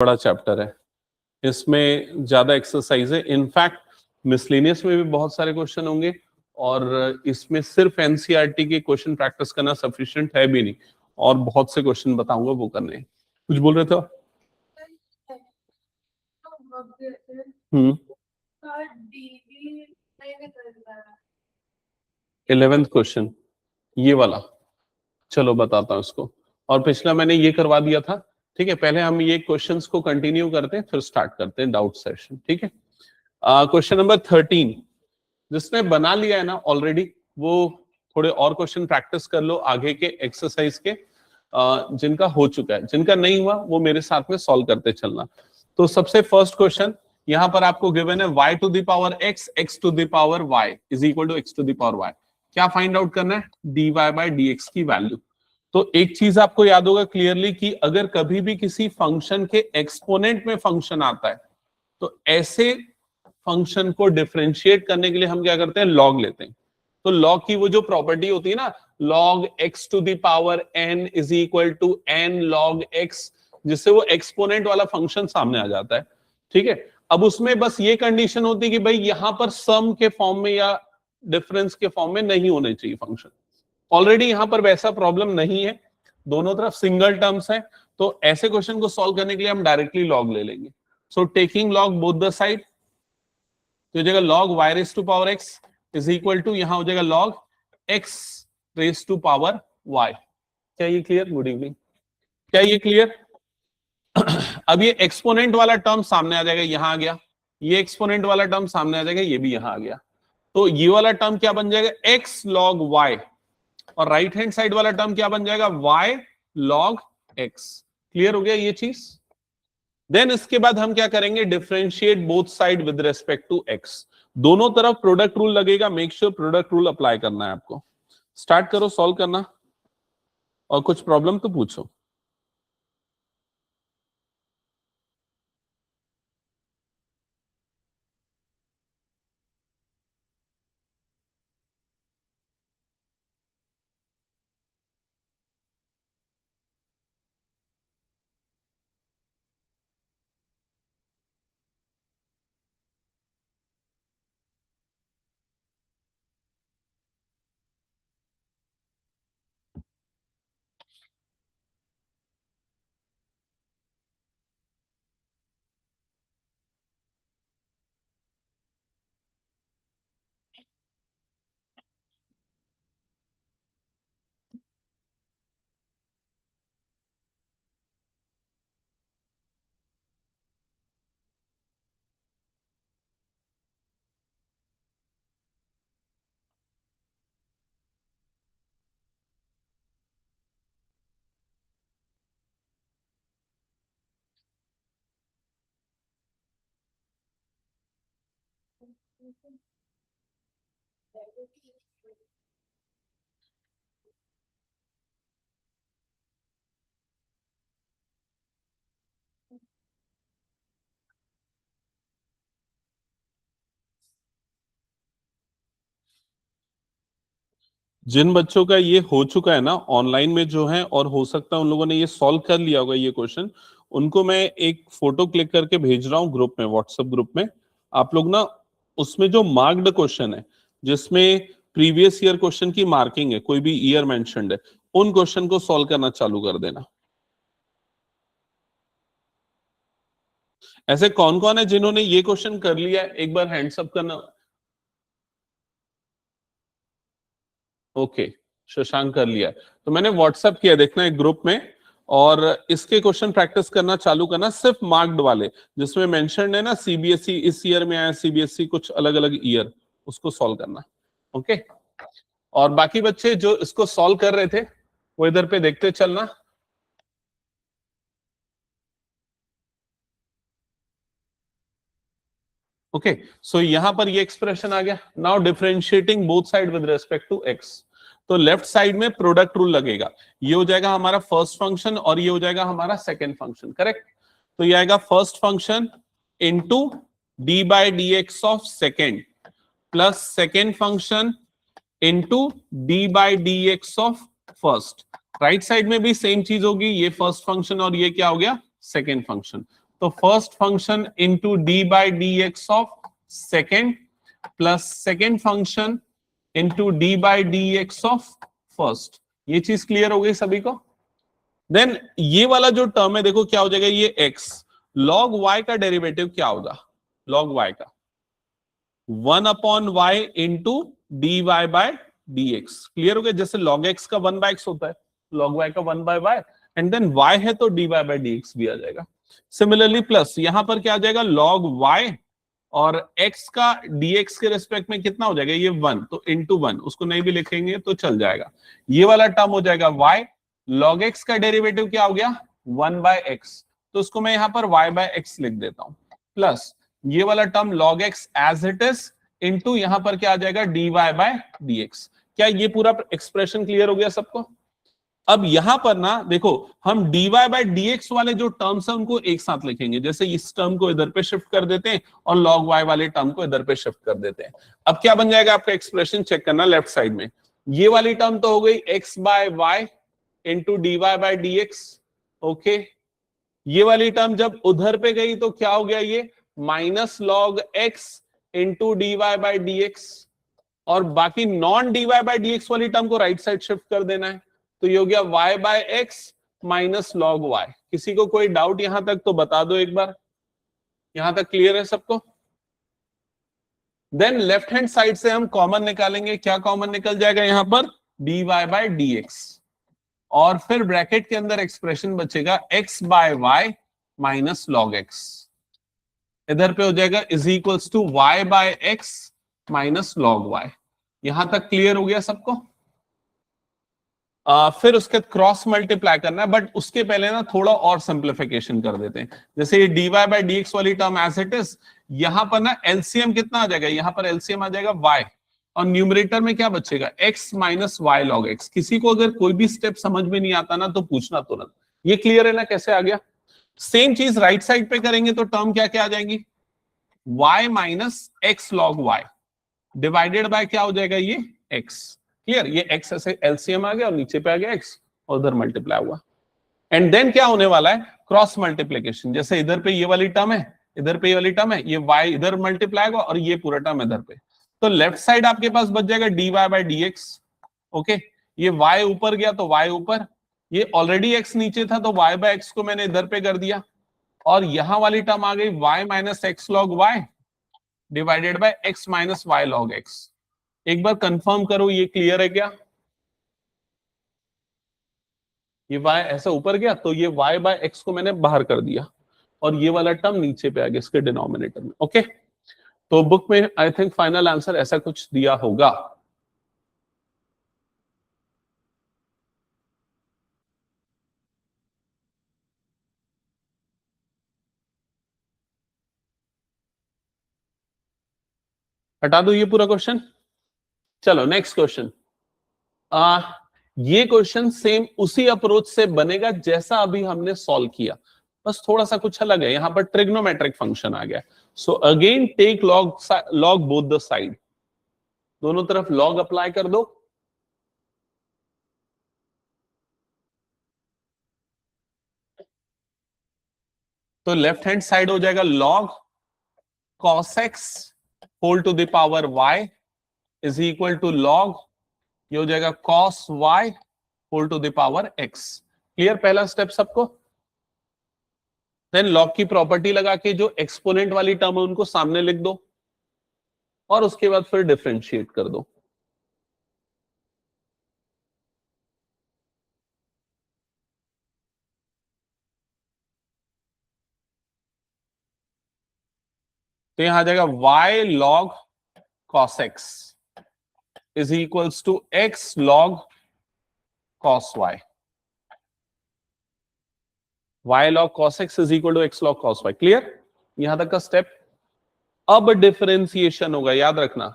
बड़ा चैप्टर है, इसमें ज्यादा एक्सरसाइज है। इनफैक्ट मिसलेनियस में भी बहुत सारे क्वेश्चन होंगे और इसमें सिर्फ एनसीईआरटी के क्वेश्चन प्रैक्टिस करना सफिशिएंट है भी नहीं, और बहुत से क्वेश्चन बताऊंगा वो करने हैं। कुछ बोल रहे थे आप? 11th क्वेश्चन ये वाला, चलो बताता हूं इसको। और पिछला मैंने ये करवा दिया था, ठीक है। पहले हम ये क्वेश्चंस को कंटिन्यू करते हैं, फिर स्टार्ट करते हैं डाउट सेशन, ठीक है। क्वेश्चन नंबर 13, जिसने बना लिया है ना ऑलरेडी, वो थोड़े और क्वेश्चन प्रैक्टिस कर लो आगे के एक्सरसाइज के। जिनका हो चुका है, जिनका नहीं हुआ वो मेरे साथ में सॉल्व करते चलना। तो सबसे फर्स्ट क्वेश्चन यहां पर आपको गिवन है y to the power x, x to the power y is equal to x to the power y। क्या फाइंड आउट करना है? dy बाय dx की वैल्यू। तो एक चीज आपको याद होगा क्लियरली कि अगर कभी भी किसी फंक्शन के एक्सपोनेंट में फंक्शन आता है, तो ऐसे फंक्शन को डिफरेंशिएट करने के लिए हम क्या करते हैं? लॉग लेते हैं। तो लॉग की वो जो प्रॉपर्टी होती है ना, log x to the power n is equal to n log x, जिससे वो एक्सपोनेंट वाला फंक्शन सामने आ जाता है, ठीक है। अब उसमें बस ये कंडीशन होती है कि भाई यहां पर सम के फॉर्म में या डिफरेंस के फॉर्म में नहीं होने चाहिए फंक्शन। ऑलरेडी यहां पर वैसा प्रॉब्लम नहीं है, दोनों तरफ सिंगल टर्म्स है, तो ऐसे क्वेश्चन को सॉल्व करने के लिए हम डायरेक्टली लॉग ले लेंगे। So taking log both the side, तो हो जाएगा log y raise to power x is equal to, यहां हो जाएगा log x raise to power y। क्या ये क्लियर? गुड इवनिंग, क्या ये क्लियर? अब ये एक्सपोनेंट वाला टर्म सामने आ जाएगा, यहां आ गया। ये एक्सपोनेंट वाला टर्म सामने आ जाएगा, ये भी यहां आ गया। तो ये वाला टर्म क्या बन जाएगा? x log y, और राइट हैंड साइड वाला टर्म क्या बन जाएगा? y log x। क्लियर हो गया ये चीज? देन इसके बाद हम क्या करेंगे? Differentiate both side with respect to x। दोनों तरफ प्रोडक्ट रूल लगेगा, make sure product rule apply करना है आपको। स्टार्ट करो सॉल्व करना, और कुछ प्रॉब्लम तो पूछो। जिन बच्चों का ये हो चुका है ना ऑनलाइन में जो है, और हो सकता है उन लोगों ने ये सॉल्व कर लिया होगा ये क्वेश्चन, उनको मैं एक फोटो क्लिक करके भेज रहा हूँ ग्रुप में, व्हाट्सएप ग्रुप में। आप लोग ना उसमें जो मार्क्ड क्वेश्चन है, जिसमें प्रीवियस ईयर क्वेश्चन की मार्किंग है, कोई भी ईयर मेंशन्ड है, उन क्वेश्चन को सॉल्व करना चालू कर देना। ऐसे कौन कौन है जिन्होंने ये क्वेश्चन कर लिया है? एक बार हैंड्स अप करना। ओके, शशांक कर लिया है। तो मैंने व्हाट्सएप किया, देखना एक ग्रुप में, और इसके क्वेश्चन प्रैक्टिस करना चालू करना, सिर्फ मार्क्ड वाले जिसमें मेंशन्ड है ना सीबीएसई इस ईयर में आया, सीबीएसई कुछ अलग अलग ईयर, उसको सॉल्व करना। ओके, और बाकी बच्चे जो इसको सॉल्व कर रहे थे वो इधर पे देखते चलना। ओके, सो यहां पर ये एक्सप्रेशन आ गया। Now differentiating both side with respect to X, तो लेफ्ट साइड में प्रोडक्ट रूल लगेगा। ये हो जाएगा हमारा फर्स्ट फंक्शन और ये हो जाएगा हमारा सेकंड फंक्शन, करेक्ट। तो ये आएगा first function into D by D x of second plus second function into D by D x of first. Right side में भी सेम चीज होगी, ये फर्स्ट फंक्शन और ये क्या हो गया? Second function. तो first function into D by D x of second plus second function into D by D x of first. ये चीज क्लियर हो गई सभी को? देन ये वाला जो टर्म है देखो क्या हो जाएगा, ये x log y का डेरिवेटिव क्या होगा, log y का 1/y into D Y by D X. Clear हो गया? जैसे log x का 1/x होता है, log y का 1/y एंड देन y है तो dy बाय डी एक्स भी आ जाएगा। सिमिलरली प्लस यहां पर क्या आ जाएगा, log y और x का dx के रेस्पेक्ट में कितना हो जाएगा, ये 1, तो इंटू 1, उसको नहीं भी लिखेंगे तो चल जाएगा। ये वाला टर्म हो जाएगा y, log x का डेरिवेटिव क्या हो गया 1/x, तो उसको मैं यहां पर y/x लिख देता हूं, प्लस ये वाला term log x as it is into यहां पर क्या आ जाएगा dy/dx। क्या ये पूरा एक्सप्रेशन क्लियर हो गया सबको? अब यहां पर ना देखो, हम dy/dx वाले जो टर्म्स है उनको एक साथ लिखेंगे, जैसे इस टर्म को इधर पे शिफ्ट कर देते हैं और log y वाले टर्म को इधर पे शिफ्ट कर देते हैं। अब क्या बन जाएगा आपका एक्सप्रेशन, चेक करना लेफ्ट साइड में। ये वाली टर्म तो हो गई x/y इंटू dy/dx, ओके। ये वाली टर्म जब उधर पे गई तो क्या हो गया, ये minus log x into dy/dx, और बाकी नॉन dy/dx वाली टर्म को राइट साइड शिफ्ट कर देना है, तो ये हो गया y/x माइनस log y। किसी को कोई डाउट यहां तक तो बता दो एक बार, यहां तक क्लियर है सबको? देन लेफ्ट हैंड साइड से हम कॉमन निकालेंगे, क्या कॉमन निकल जाएगा यहां पर, dy/dx, और फिर ब्रैकेट के अंदर एक्सप्रेशन बचेगा x/y माइनस log x, इधर पे हो जाएगा is equals to y/x minus log y। यहां तक क्लियर हो गया सबको? फिर उसके क्रॉस मल्टीप्लाई करना है, बट उसके पहले ना थोड़ा और सिंप्लीफिकेशन कर देते हैं। जैसे ये dy/dx वाली टर्म एज इट इज, यहां पर ना एलसीएम कितना आ जाएगा, यहां पर एलसीएम आ जाएगा y, और न्यूमरेटर में क्या बचेगा x minus y log x। किसी को अगर कोई भी स्टेप समझ में नहीं आता ना तो पूछना तुरंत। ये क्लियर है ना कैसे आ गया? सेम चीज राइट साइड पे करेंगे तो टर्म क्या क्या आ जाएंगी, y minus x log y divided bye क्या हो जाएगा, ये x। क्लियर? ये x ऐसे एलसीएम आ गया और नीचे पे आ गया x और उधर मल्टीप्लाई हुआ, एंड देन क्या होने वाला है, क्रॉस मल्टीप्लीकेशन। जैसे इधर पे ये वाली टर्म है, इधर पे ये वाली टर्म है, ये y इधर मल्टीप्लाई होगा और ये पूरा टर्म इधर पे, तो लेफ्ट साइड आपके पास बच जाएगा dy/dx, ओके। ये y ऊपर गया तो y ऊपर, ये ऑलरेडी x नीचे था तो y/x को मैंने इधर पे कर दिया, और यहां वाली टर्म आ गई y minus x log y divided bye x minus y log x। एक बार कंफर्म करो ये क्लियर है क्या? ये y ऐसा ऊपर गया तो ये y/x को मैंने बाहर कर दिया, और ये वाला टर्म नीचे पे आ गया इसके डिनोमिनेटर में, ओके। तो बुक में आई थिंक फाइनल आंसर ऐसा कुछ दिया होगा। हटा दो ये पूरा क्वेश्चन। चलो नेक्स्ट क्वेश्चन। ये क्वेश्चन सेम उसी अप्रोच से बनेगा जैसा अभी हमने सॉल्व किया, बस थोड़ा सा कुछ अलग है। यहां पर ट्रिग्नोमेट्रिक फंक्शन आ गया, so again take log both the side, दोनों तरफ लॉग अप्लाई कर दो। तो लेफ्ट हैंड साइड हो जाएगा log cos x whole to the power y is equal to log, ये हो जाएगा cos y whole to the power x। Clear पहला स्टेप सबको? देन log की प्रॉपर्टी लगा के जो एक्सपोनेंट वाली टर्म है उनको सामने लिख दो, और उसके बाद फिर डिफरेंशिएट कर दो। तो यहां आ जाएगा y log cos x is equals to x log cos y, y log cos x is equal to x log cos y। Clear यहां तक का स्टेप? अब डिफरेंशिएशन होगा, याद रखना,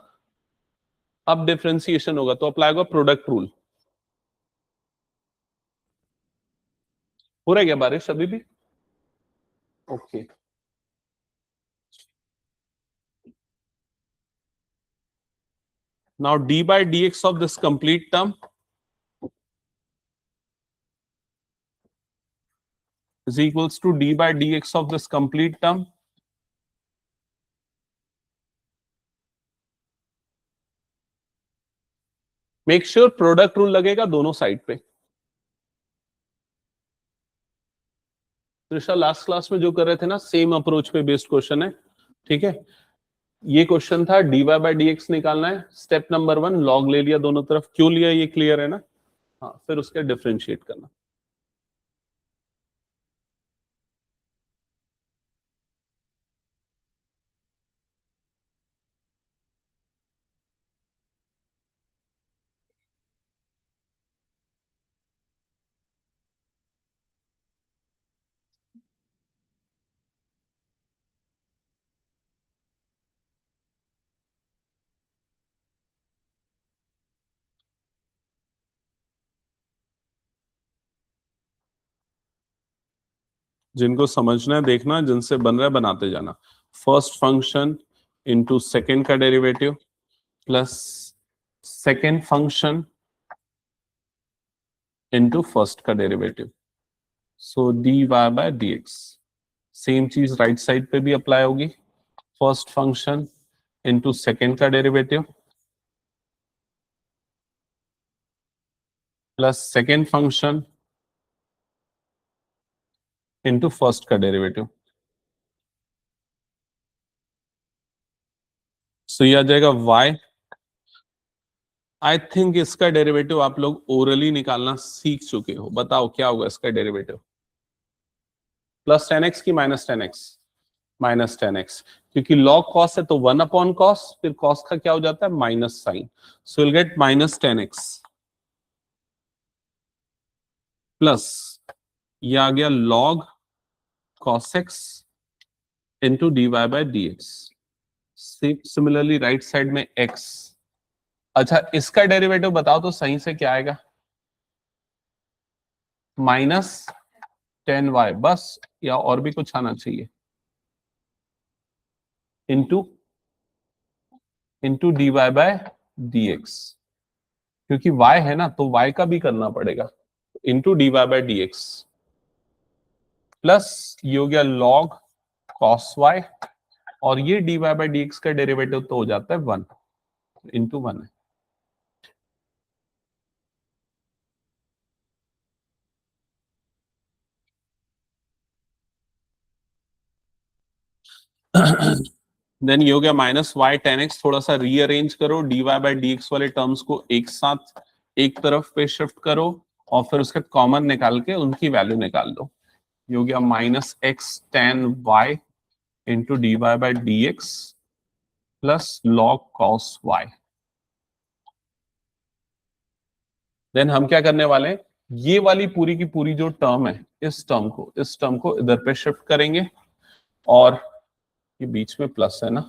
अब डिफरेंशिएशन होगा तो अप्लाई होगा प्रोडक्ट रूल। हो रहा है क्या बारिश अभी भी? Okay now d by dx of this complete term is equals to d by dx of this complete term. Make sure product rule लगेगा दोनों साइड पे। त्रिशा लास्ट क्लास में जो कर रहे थे ना, सेम अप्रोच पे बेस्ड क्वेश्चन है, ठीक है। ये क्वेश्चन था dy बाय dx निकालना है। स्टेप नंबर 1 लॉग ले लिया दोनों तरफ। क्यों लिया ये क्लियर है ना? हाँ, फिर उसके डिफरेंशिएट करना। जिनको समझना है देखना, जिनसे बन रहा है बनाते जाना। फर्स्ट फंक्शन इनटू सेकंड का derivative plus second function into first का derivative, so dy by dx। Same चीज राइट साइड पे भी अप्लाई होगी। फर्स्ट फंक्शन इनटू सेकंड का derivative plus second function into first का डेरिवेटिव, सो ये आ जाएगा y। आई थिंक इसका डेरिवेटिव आप लोग ओरली निकालना सीख चुके हो। बताओ क्या होगा इसका डेरिवेटिव? प्लस 10x की माइनस 10x? माइनस 10x, क्योंकि log cos है तो 1 अपॉन cos, फिर cos का क्या हो जाता है minus sine, so will get minus 10x plus ये आ गया log cos x into dy by dx। Similarly right side में x। अच्छा, इसका डेरिवेटिव बताओ तो सही से क्या आएगा? माइनस 10y बस, या और भी कुछ आना चाहिए? Into into dy by dx, क्योंकि y है ना तो y का भी करना पड़ेगा। Into dy by dx plus ये हो गया log cos y, और ये dy बाय dx का डेरिवेटिव तो हो जाता है 1 इंटू 1 है। देन ये हो गया माइनस वाई 10x। थोड़ा सा रीअरेंज करो, dy बाय dx वाले टर्म्स को एक साथ एक तरफ पे शिफ्ट करो और फिर उसका कॉमन निकाल के उनकी वैल्यू निकाल दो। ये हो गया minus x ten y into D Y by D x plus log cos y. Then हम क्या करने वाले हैं, ये वाली पूरी की पूरी जो टर्म है, इस टर्म को इधर पे शिफ्ट करेंगे, और ये बीच में प्लस है ना,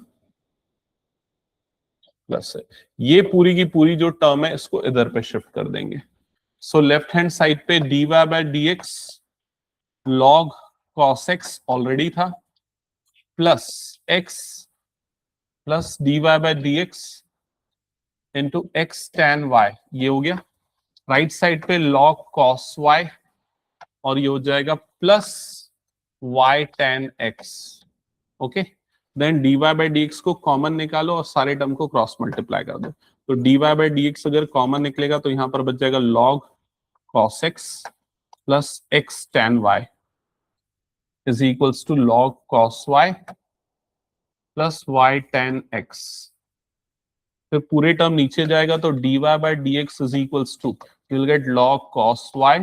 प्लस है, ये पूरी की पूरी जो टर्म है इसको इधर पे शिफ्ट कर देंगे। सो लेफ्ट हैंड साइड पे D Y by D X log cos X already था, plus X plus D Y by D X into X ten Y, ये हो गया। राइट साइड पे log cos y, और ये हो जाएगा plus y tan x। Okay, then dy by D X को कॉमन निकालो और सारे टर्म को क्रॉस मल्टीप्लाई कर दो। तो dy बाई डी एक्स अगर कॉमन निकलेगा तो यहां पर बच जाएगा log cos x plus x tan y is equals to log cos y plus y tan x। फिर पूरे टर्म नीचे जाएगा तो dy by D x is equals to, you'll get log cos y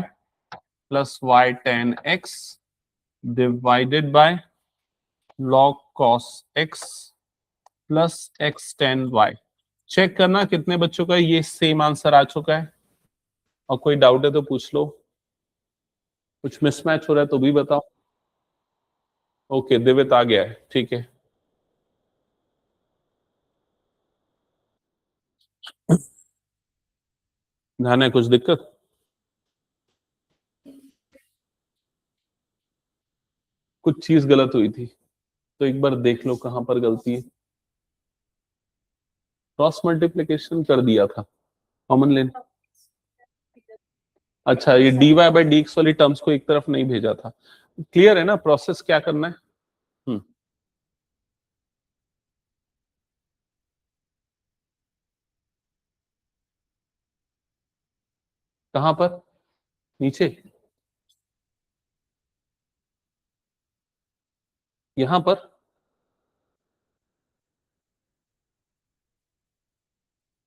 plus y tan x divided by log cos x plus x tan y। Check करना कितने बच्चों का ये सेम आंसर आ चुका है, और कोई डाउट है तो पूछ लो, कुछ मिसमैच हो रहा है तो भी बताओ। ओके, दिव्यत आ गया है, ठीक है। ध्यान है, कुछ दिक्कत? कुछ चीज गलत हुई थी तो एक बार देख लो कहां पर गलती है। क्रॉस मल्टीप्लीकेशन कर दिया था, कॉमन लेना। अच्छा, ये dy बाई डी एक्स वाली टर्म्स को एक तरफ नहीं भेजा था। क्लियर है ना प्रोसेस क्या करना है? कहां पर? नीचे? यहां पर?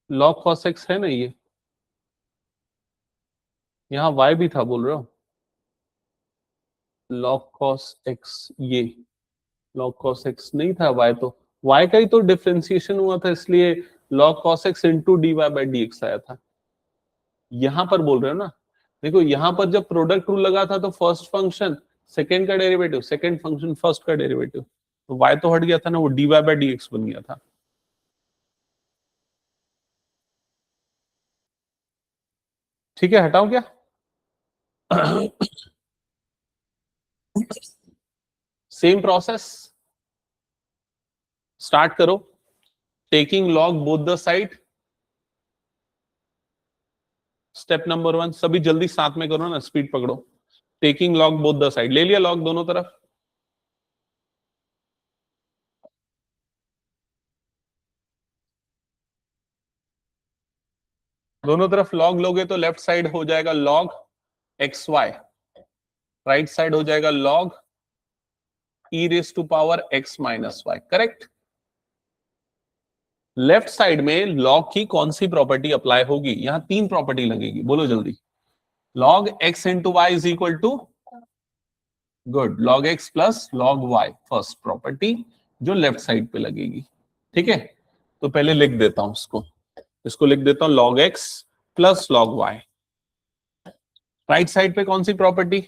log cos x है ना ये, यहाँ y भी था बोल रहा हूँ। log cos x ये log cos x नहीं था, y तो y का ही तो डिफरेंशिएशन हुआ था, इसलिए log cos x into dy by dx आया था। यहां पर बोल रहे हो ना, देखो यहां पर जब प्रोडक्ट रूल लगा था तो फर्स्ट फंक्शन सेकंड का डेरिवेटिव, सेकंड फंक्शन फर्स्ट का डेरिवेटिव, तो y तो हट गया था ना, वो dy बाई dx बन गया था। ठीक है, हटाओ क्या? सेम प्रोसेस स्टार्ट करो, taking log both the side. Step number 1 सभी जल्दी साथ में करो ना, स्पीड पकड़ो। Taking log both the side, ले लिया लॉग दोनों तरफ। दोनों तरफ लॉग लोगे तो लेफ्ट साइड हो जाएगा log x y, right side हो जाएगा log e raise to power x minus y, correct. Left side में लॉग की कौन सी प्रॉपर्टी अप्लाई होगी? यहां 3 प्रॉपर्टी लगेगी, बोलो जल्दी। Log x into y is equal to, good, log x plus log y, first property जो लेफ्ट साइड पे लगेगी। ठीक है, तो पहले लिख देता हूं इसको, इसको लिख देता हूं log x plus log Y. Right side पे कौन सी property?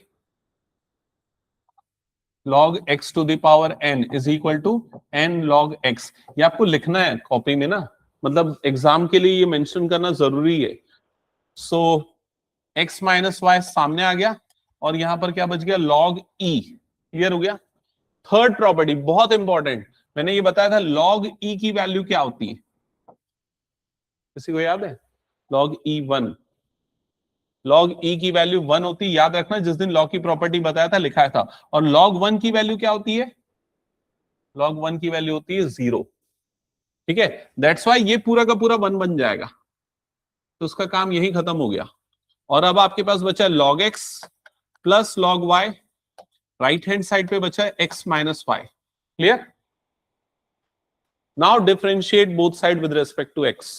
log x to the power n is equal to n log x। ये आपको लिखना है कॉपी में ना, मतलब एग्जाम के लिए ये मेंशन करना जरूरी है। सो x माइनस वाई सामने आ गया, और यहां पर क्या बच गया? log e। क्लियर हो गया? थर्ड प्रॉपर्टी बहुत इंपॉर्टेंट, मैंने ये बताया था log e की वैल्यू क्या होती है, किसी को याद है? log e 1, log e की वैल्यू 1 होती है, याद रखना, जिस दिन log की प्रॉपर्टी बताया था लिखाया था। और log 1 की वैल्यू क्या होती है? log 1 की वैल्यू होती है 0। ठीक है, दैट्स वाई ये पूरा का पूरा 1 बन जाएगा, तो उसका काम यही खत्म हो गया। और अब आपके पास बचा log x plus log y, right hand side पे बचा है x minus y. Clear? Now differentiate both side with respect to x।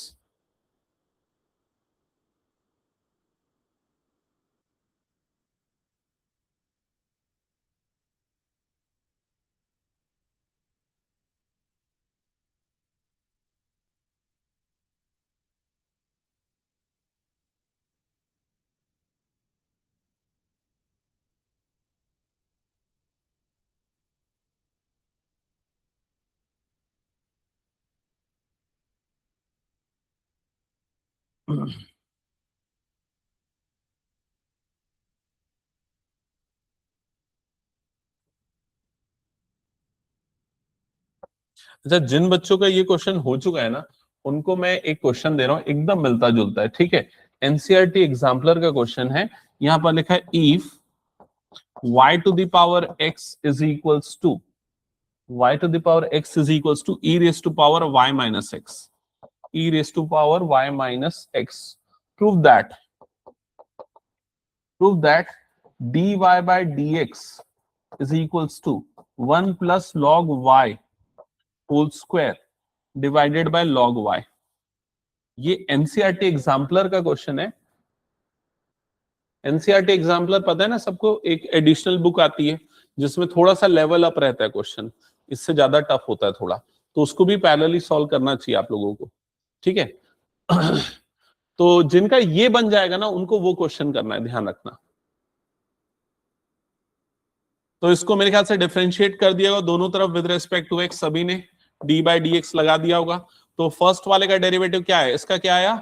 अच्छा, जिन बच्चों का ये क्वेश्चन हो चुका है ना, उनको मैं एक क्वेश्चन दे रहा हूं, एकदम मिलता जुलता है। ठीक है, एनसीईआरटी एग्जाम्पलर का क्वेश्चन है, यहां पर लिखा है if y to the power x is equals to, y to the power x is equals to e raised to power y minus x, e raised to power y minus x. Prove that, prove that dy by dx is equals to 1 plus log y whole square divided by log y। ये NCERT exemplar का question है। NCERT exemplar पता है ना सबको, एक additional book आती है जिसमें थोड़ा सा लेवल अप रहता है क्वेश्चन, इससे ज्यादा टफ होता है थोड़ा, तो उसको भी पैरेलली सॉल्व करना चाहिए आप लोगों को। ठीक है, तो जिनका ये बन जाएगा ना, उनको वो क्वेश्चन करना है, ध्यान रखना। तो इसको मेरे ख्याल से डिफरेंशिएट कर दिया होगा दोनों तरफ विद रेस्पेक्ट टू एक्स, सभी ने डी बाई डी एक्स लगा दिया होगा। तो फर्स्ट वाले का डेरिवेटिव क्या है? इसका क्या आया?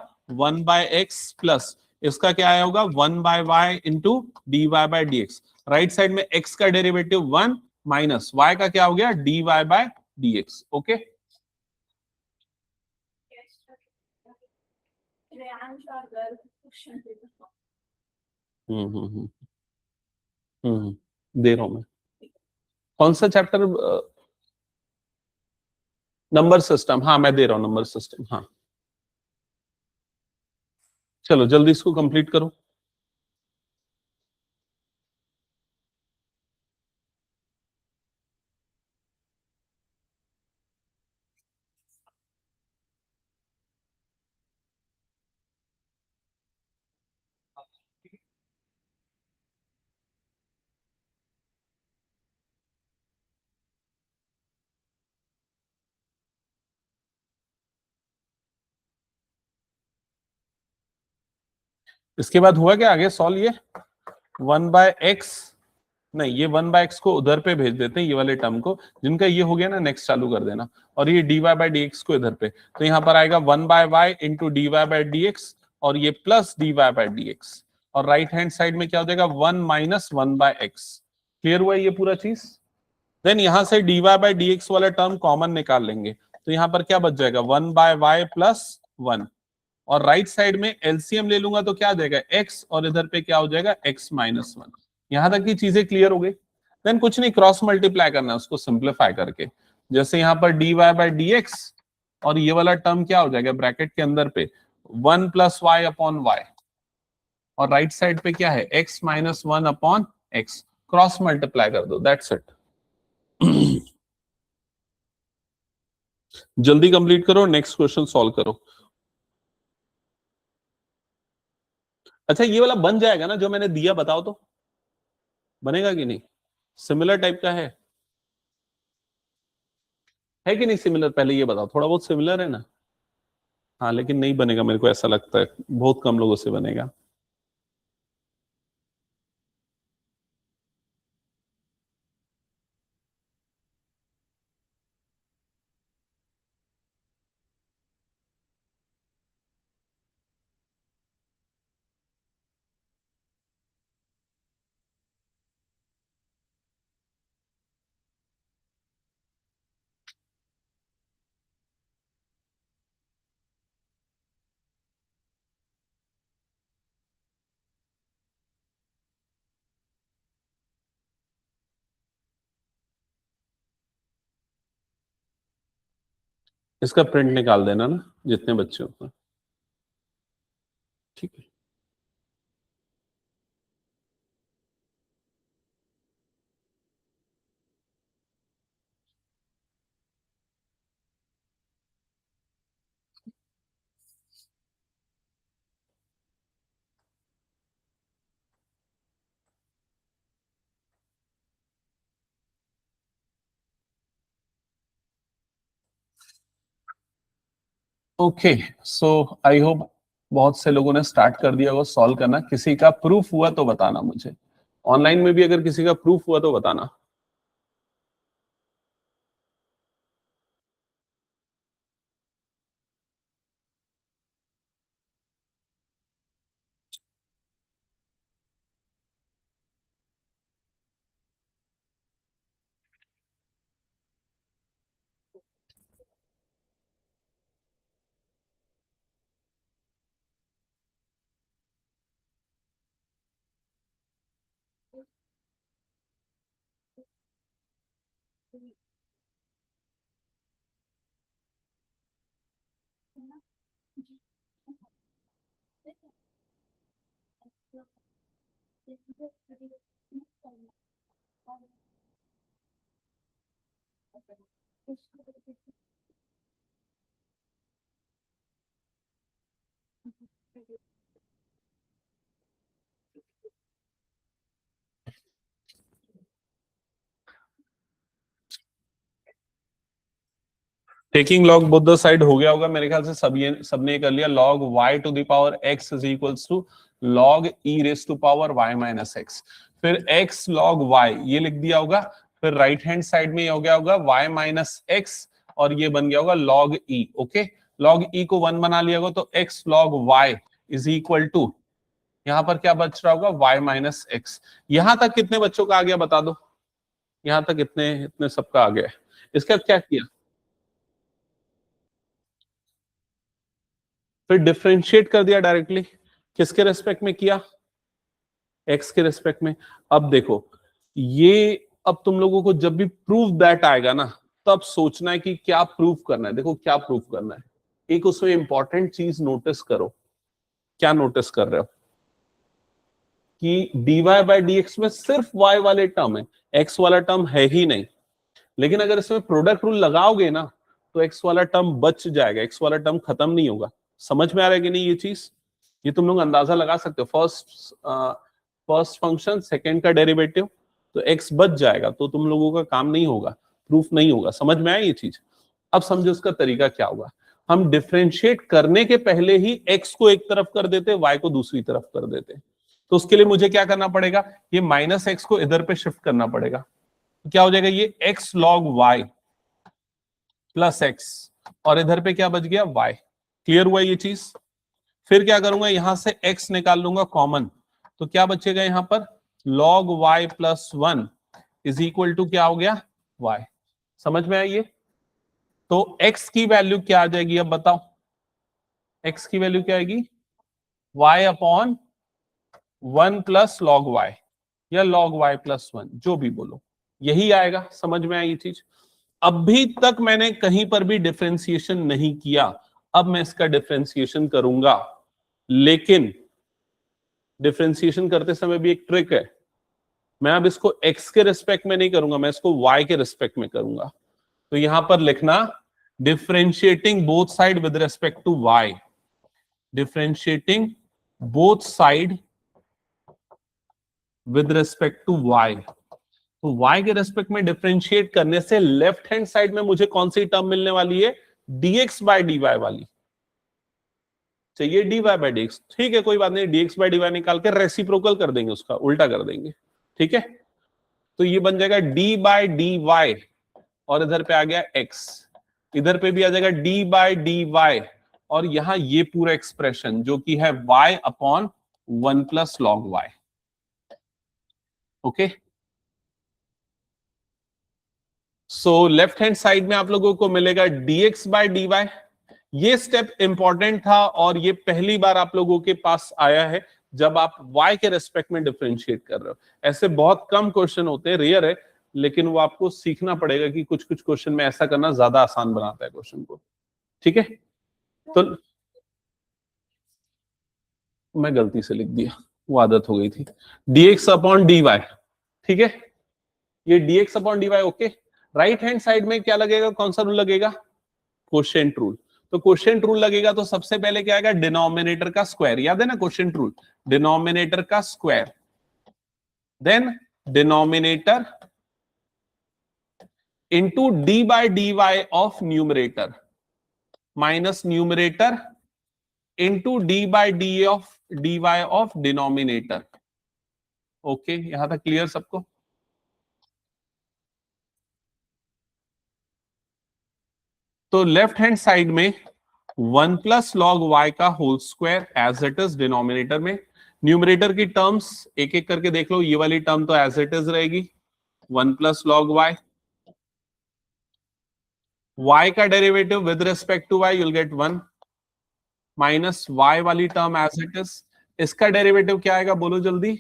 1 बाय एक्स प्लस, इसका क्या आया होगा? 1 by Y into D Y by D X. Right side में एक्स का डेरिवेटिव 1 माइनस वाई का क्या हो गया? D Y by D X. Okay, दे रहा हूं मैं। कौन सा चैप्टर? नंबर सिस्टम, हाँ मैं दे रहा हूं नंबर सिस्टम। हाँ चलो जल्दी इसको कंप्लीट करो। इसके बाद हुआ क्या आगे सॉल्व? ये 1/x, नहीं ये 1/x को उधर पे भेज देते हैं, ये वाले टर्म को, जिनका ये हो गया ना नेक्स्ट चालू कर देना, और ये dy/dx को इधर पे, तो यहाँ पर आएगा 1/y इंटू dy/dx, और ये प्लस dy/dx, और राइट हैंड साइड में क्या हो जाएगा 1 माइनस 1/x। क्लियर हुआ ये पूरा चीज? देन यहां से dy/dx वाला टर्म कॉमन निकाल लेंगे, तो यहाँ पर क्या बच जाएगा 1/y प्लस 1, और राइट साइड में एलसीएम ले लूंगा तो क्या आ जाएगा x, और इधर पे क्या हो जाएगा x माइनस 1। यहां तक की चीजें क्लियर हो गई। देन कुछ नहीं, क्रॉस मल्टीप्लाई करना है उसको सिंप्लीफाई करके, जैसे यहाँ पर dy/dx, और ये वाला टर्म क्या हो जाएगा ब्रैकेट के अंदर पे 1 प्लस वाई अपॉन वाई, और राइट साइड पे क्या है x minus 1 upon x, cross multiply कर दो, दैट्स इट। जल्दी कंप्लीट करो, नेक्स्ट क्वेश्चन सॉल्व करो। अच्छा ये वाला बन जाएगा ना जो मैंने दिया, बताओ तो बनेगा कि नहीं? सिमिलर टाइप का है कि नहीं सिमिलर? पहले ये बताओ, थोड़ा बहुत सिमिलर है ना? हाँ लेकिन नहीं बनेगा, मेरे को ऐसा लगता है बहुत कम लोगों से बनेगा। इसका प्रिंट निकाल देना ना जितने बच्चे होते, ठीक है? ओके, सो आई होप बहुत से लोगों ने स्टार्ट कर दिया वो सॉल्व करना। किसी का प्रूफ हुआ तो बताना मुझे, ऑनलाइन में भी अगर किसी का प्रूफ हुआ तो बताना। Taking log both the side हो गया होगा मेरे ख्याल से, सबने ये कर लिया। log y to the power x is equals to log e raise to power y minus x, फिर x log y ये लिख दिया होगा, फिर राइट हैंड साइड में ये हो गया होगा y माइनस x, और ये बन गया होगा log e। Okay, log e को 1 बना लिया होगा तो x log y is equal to, यहां पर क्या बच रहा होगा y माइनस x। यहां तक कितने बच्चों का आ गया बता दो? यहां तक इतने इतने सबका आ गया। इसका क्या किया? फिर डिफरेंशिएट कर दिया डायरेक्टली, किसके रेस्पेक्ट में किया? एक्स के रेस्पेक्ट में। अब देखो ये अब तुम लोगों को जब भी प्रूव दैट आएगा ना, तब सोचना है कि क्या प्रूव करना है। देखो क्या प्रूव करना है, एक उसमें इंपॉर्टेंट चीज नोटिस करो। क्या नोटिस कर रहे हो कि dy बाय dx में सिर्फ y वाले टर्म है, x वाला टर्म है ही नहीं। लेकिन अगर इसमें प्रोडक्ट रूल लगाओगे ना, तो x वाला टर्म बच जाएगा, x वाला टर्म खत्म नहीं होगा। समझ में आ रहा है कि नहीं ये चीज? ये तुम लोग अंदाजा लगा सकते हो। फर्स्ट फंक्शन सेकंड का डेरिवेटिव, तो x बच जाएगा, तो तुम लोगों का काम नहीं होगा, प्रूफ नहीं होगा। समझ में आया ये चीज? अब समझो उसका तरीका क्या होगा। हम डिफरेंशिएट करने के पहले ही x को एक तरफ कर देते, y को दूसरी तरफ कर देते। तो उसके लिए मुझे क्या करना पड़ेगा, ये माइनस x को इधर पे शिफ्ट करना पड़ेगा। तो क्या हो जाएगा, ये x log y plus x, और इधर पे क्या बच गया, y। क्लियर हुआ ये चीज? फिर क्या करूंगा, यहां से x निकाल लूंगा कॉमन, तो क्या बचेगा यहां पर, log y plus 1 is equal to क्या हो गया, y। समझ में आई ये? तो x की वैल्यू क्या आ जाएगी, अब बताओ x की वैल्यू क्या आएगी, y upon 1 plus log y, या log y प्लस 1, जो भी बोलो, यही आएगा। समझ में आई ये चीज? अभी तक मैंने कहीं पर भी डिफरेंशिएशन नहीं किया, अब मैं इसका डिफरेंशिएशन करूंगा। लेकिन डिफरेंशिएशन करते समय भी एक ट्रिक है, मैं अब इसको x के रिस्पेक्ट में नहीं करूंगा, मैं इसको y के रिस्पेक्ट में करूंगा। तो यहां पर लिखना differentiating both side with respect to y, differentiating both side with respect to y। तो y के रेस्पेक्ट में डिफरेंशिएट करने से लेफ्ट हैंड साइड में मुझे कौन सी टर्म मिलने वाली है, dx बाय dy वाली। चाहिए dy बाय dx, ठीक है, कोई बात नहीं, dx बाय dy निकाल के रेसिप्रोकल कर देंगे, उसका उल्टा कर देंगे, ठीक है। तो ये बन जाएगा d बाय dy, और इधर पे आ गया x, इधर पे भी आ जाएगा d बाय dy, और यहां ये पूरा एक्सप्रेशन जो कि है y upon 1 plus log y। Okay, सो लेफ्ट हैंड साइड में आप लोगों को मिलेगा dx बाय dy। ये स्टेप इंपॉर्टेंट था, और ये पहली बार आप लोगों के पास आया है जब आप y के रेस्पेक्ट में डिफरेंशिएट कर रहे हो। ऐसे बहुत कम क्वेश्चन होते हैं, रेयर है, लेकिन वो आपको सीखना पड़ेगा कि कुछ कुछ क्वेश्चन में ऐसा करना ज्यादा आसान बनाता है क्वेश्चन को, ठीक है। तो मैं गलती से लिख दिया, वो आदत हो गई थी, dx अपॉन dy, ठीक है। ये dx upon dy, okay. Right hand side में क्या लगेगा, कौन सा रूल लगेगा, क्वोशिएंट रूल। तो क्वोशिएंट रूल लगेगा तो सबसे पहले क्या आएगा, डिनोमिनेटर का स्क्वायर, याद है ना क्वोशिएंट रूल, डिनोमिनेटर का square, then denominator into d by d y of numerator minus numerator into d by d y of denominator. Okay, यहां तक क्लियर सबको? तो लेफ्ट हैंड साइड में 1 प्लस लॉग y का whole square as it is denominator में। Numerator की terms एक एक करके देख लो, ये वाली टर्म तो एज इट इज रहेगी 1 प्लस लॉग y, y का derivative with respect to y you'll get 1 minus y वाली टर्म एज इट इज, इसका डेरिवेटिव क्या आएगा बोलो जल्दी,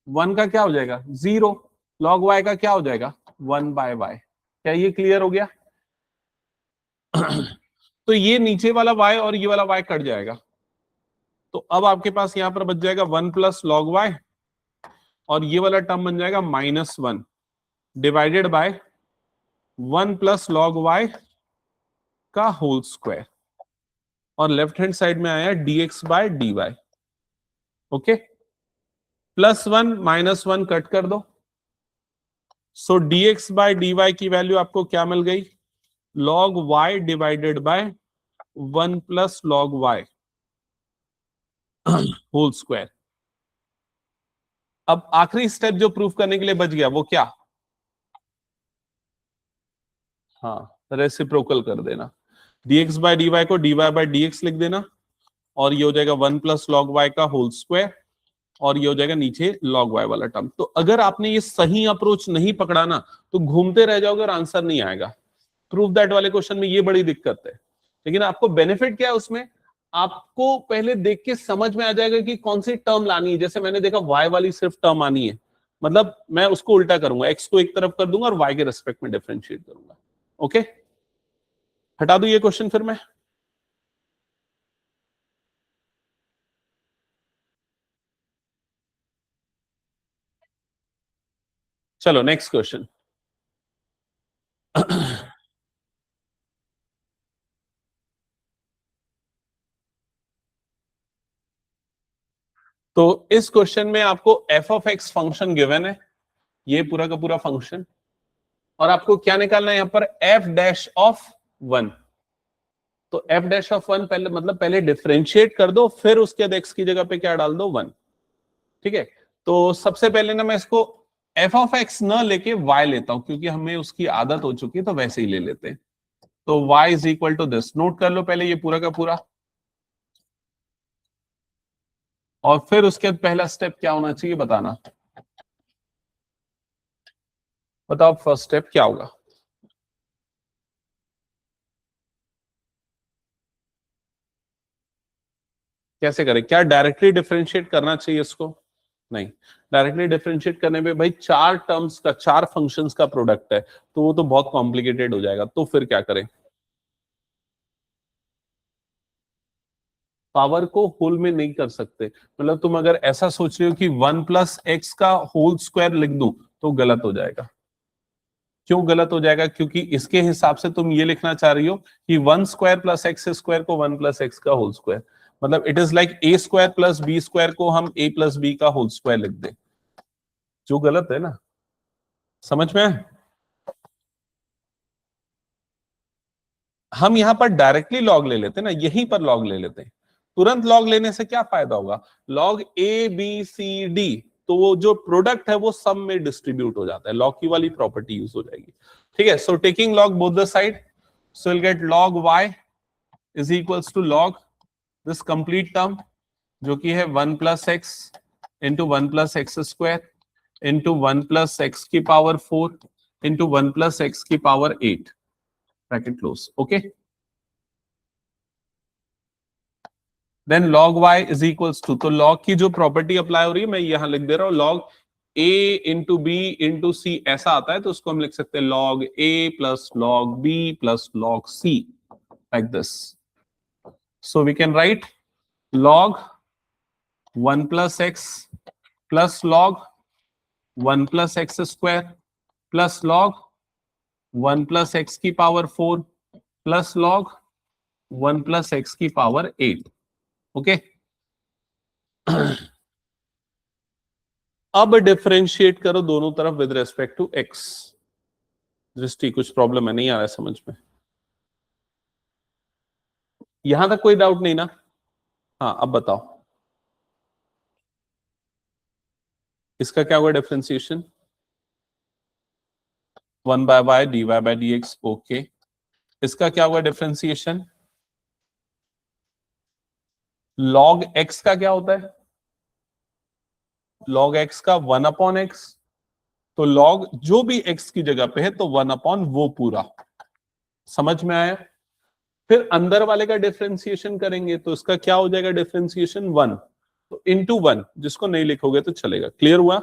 1 का क्या हो जाएगा 0, लॉग y का क्या हो जाएगा 1 बाय y। क्या ये क्लियर हो गया? तो ये नीचे वाला y और ये वाला y कट जाएगा, तो अब आपके पास यहां पर बच जाएगा 1 प्लस लॉग y, और ये वाला टर्म बन जाएगा -1 divided by 1 plus log y का होल स्क्वायर, और लेफ्ट हैंड साइड में आया dx bye dy। Okay, +1 -1 cut कर दो, सो dx बाय dy की वैल्यू आपको क्या मिल गई, log y divided by 1 plus log y whole square. अब आखिरी स्टेप जो प्रूफ करने के लिए बच गया वो क्या, हाँ, रेसिप्रोकल कर देना, dx बाय dy को dy बाय dx लिख देना, और ये हो जाएगा 1 प्लस लॉग y का होल स्क्वायर, और ये हो जाएगा नीचे log y वाला टर्म। तो अगर आपने ये सही अप्रोच नहीं पकड़ा ना, तो घूमते रह जाओगे और आंसर नहीं आएगा। प्रूफ दैट वाले क्वेश्चन में ये बड़ी दिक्कत है। लेकिन आपको बेनिफिट क्या है उसमें, आपको पहले देख के समझ में आ जाएगा कि कौन सी टर्म लानी है। जैसे मैंने देखा y वाली सिर्फ टर्म आनी है, मतलब मैं उसको उल्टा करूंगा, x को एक तरफ कर दूंगा और y के रेस्पेक्ट में डिफरेंशिएट करूंगा। ओके, हटा दूं ये क्वेश्चन फिर मैं। चलो नेक्स्ट क्वेश्चन। तो इस क्वेश्चन में आपको f of x function given है, ये पूरा का पूरा फंक्शन, और आपको क्या निकालना है यहां पर f डैश ऑफ 1। तो f डैश ऑफ 1 पहले मतलब पहले डिफरेंशिएट कर दो, फिर उसके बाद x की जगह पे क्या डाल दो 1। ठीक है, तो सबसे पहले ना मैं इसको f ऑफ x न लेके y लेता हूं, क्योंकि हमें उसकी आदत हो चुकी है, तो वैसे ही ले लेते हैं। तो y is equal to this, note कर लो पहले ये पूरा का पूरा, और फिर उसके बाद पहला स्टेप क्या होना चाहिए बताना। बताओ फर्स्ट स्टेप क्या होगा। कैसे करें, क्या डायरेक्टली डिफरेंशिएट करना चाहिए इसको? नहीं, डायरेक्टली डिफरेंशिएट करने पे भाई चार टर्म्स का, चार फंक्शंस का प्रोडक्ट है, तो वो तो बहुत कॉम्प्लिकेटेड हो जाएगा। तो फिर क्या करें, पावर को होल में नहीं कर सकते। मतलब तुम अगर ऐसा सोच रहे हो कि 1 + x का होल स्क्वायर लिख दूं, तो गलत हो जाएगा। क्यों गलत हो जाएगा? क्योंकि इसके हिसाब से तुम ये लिखना चाह रही हो कि 1² + x स्क्वायर को 1 + x का होल स्क्वायर, मतलब it is like a² + b² को हम a + b का होल स्क्वायर लिख दें, जो गलत है ना। समझ में आया? हम यहां पर डायरेक्टली लॉग ले लेते हैं ना, यहीं पर लॉग ले लेते हैं। तुरंत लॉग लेने से क्या फायदा होगा, log a b c d, तो वो जो प्रोडक्ट है वो सब में डिस्ट्रीब्यूट हो जाता है, लॉग की वाली प्रॉपर्टी यूज हो जाएगी। ठीक है, so taking log both the side, so will get log y is equals to log this complete term, जो कि है 1 + x इंटू 1 + x² इंटू 1 + x की पावर 4 इंटू 1 + x की power 8, bracket close. Okay, then log y is equals to, तो log की जो प्रॉपर्टी अप्लाई हो रही है मैं यहां लिख दे रहा हूं, log a into B into C ऐसा आता है, तो उसको हम लिख सकते हैं log a plus log b plus log c, like this. So we can write log 1 + x plus log 1 + x² plus log 1 + x की पावर 4 प्लस log 1 + x की पावर 8। ओके, अब डिफरेंशिएट करो दोनों तरफ विद रेस्पेक्ट टू x। दृष्टि कुछ problem है, नहीं आ रहा है समझ में? यहां तक कोई डाउट नहीं ना? हाँ, अब बताओ इसका क्या हुआ डिफरेंशिएशन। 1/y dy/dx। ओके, इसका क्या हुआ डिफरेंशिएशन, log x का क्या होता है, log x का 1/x, तो log जो भी x की जगह पे है तो 1/ वो पूरा। समझ में आया? फिर अंदर वाले का डिफरेंशिएशन करेंगे तो इसका क्या हो जाएगा डिफरेंशिएशन 1, तो इंटू 1, जिसको नहीं लिखोगे तो चलेगा। क्लियर हुआ?